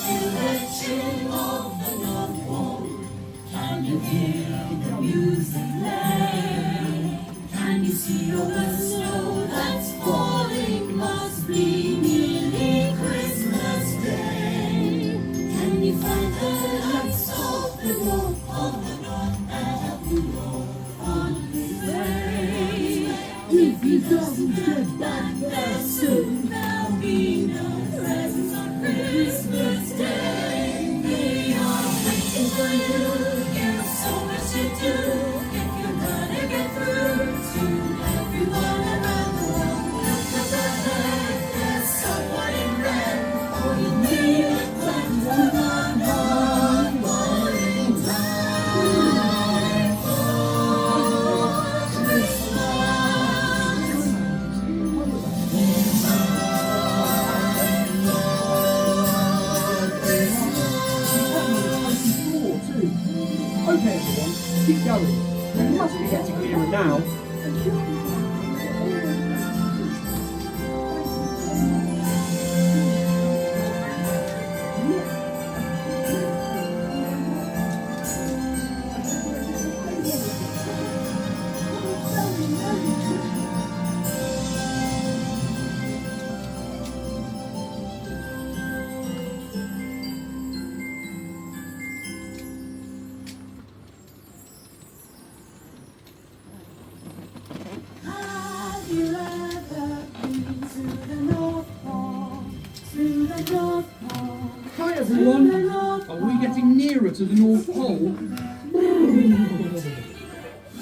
to the chill of the North Pole. Can you hear the music play? Can you see all the snow that's falling? Must be nearly Christmas Day. Can you find the lights of the North and help you roll on his way? If he doesn't get back there soon, there'll be no presents on Christmas Day. They are waiting for you. There's so much to do if you're gonna get through to everyone around the world. Look at the head, there's someone in red. All you need is one morning time for Christmas. Okay everyone, keep going. We must be getting nearer now. Have you ever been to the North Pole? To the North Pole? Hi everyone, are we getting nearer to the North Pole?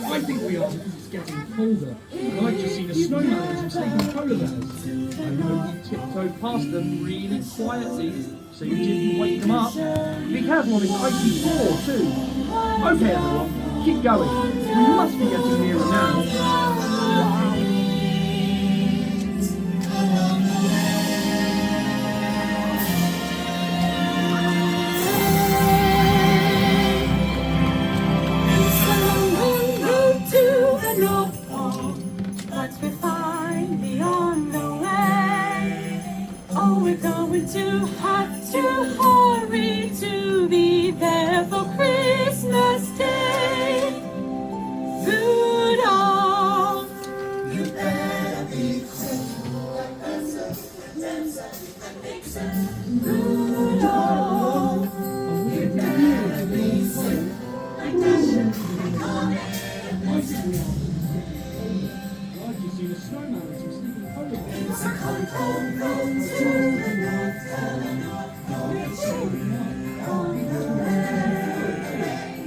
I think we are because it's getting colder. And I've just seen a snowman and some sleeping polar bears. I know you tiptoed past them really quietly, so you didn't wake them up. Be careful on this icy floor too. Okay everyone, keep going. We must be getting nearer now. But we're finally on the way. Oh, we're going to have to hurry to be there for Christmas Day. Rudolph, you better be quick. Rudolph, you better be quick. Like Dasher, coming. I've just seen a snowman and some sleeping polar bears. It's a cold, cold road to the North Pole. Reaching on the way.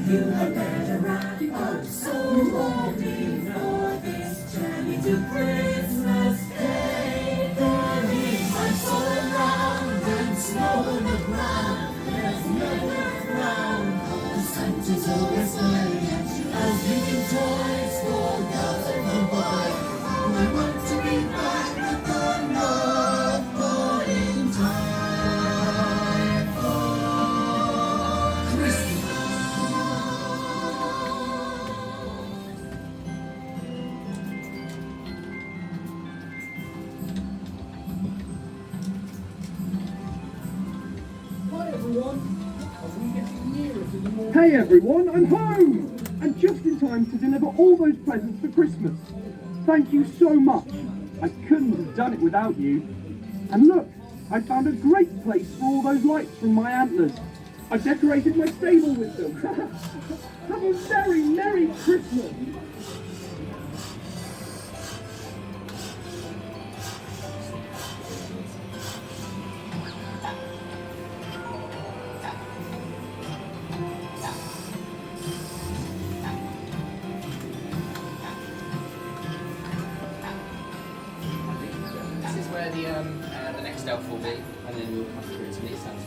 You had better wrap up so long before this journey to Christmas Day. There is ice all around and snow on the ground. There's never ground. The Santa's always playing as we give toys for girls and boys. We want to be back at the North Pole in time for Christmas. Hi everyone, are we getting nearer to the North? Hey everyone, I'm home! And just in time to deliver all those presents for Christmas. Thank you so much. I couldn't have done it without you. And look, I found a great place for all those lights from my antlers. I've decorated my stable with them. Have a very Merry Christmas! This is where the next elf will be, and then we'll come through to meet Santa.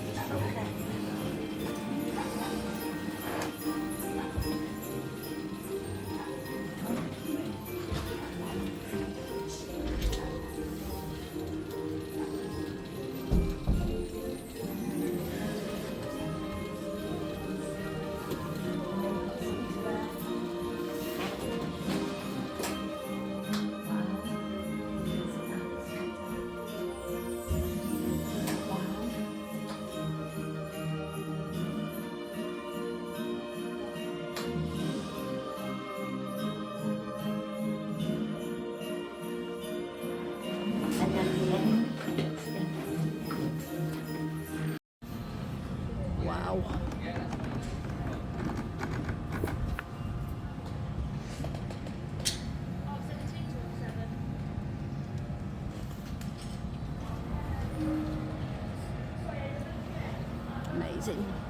Wow. Amazing.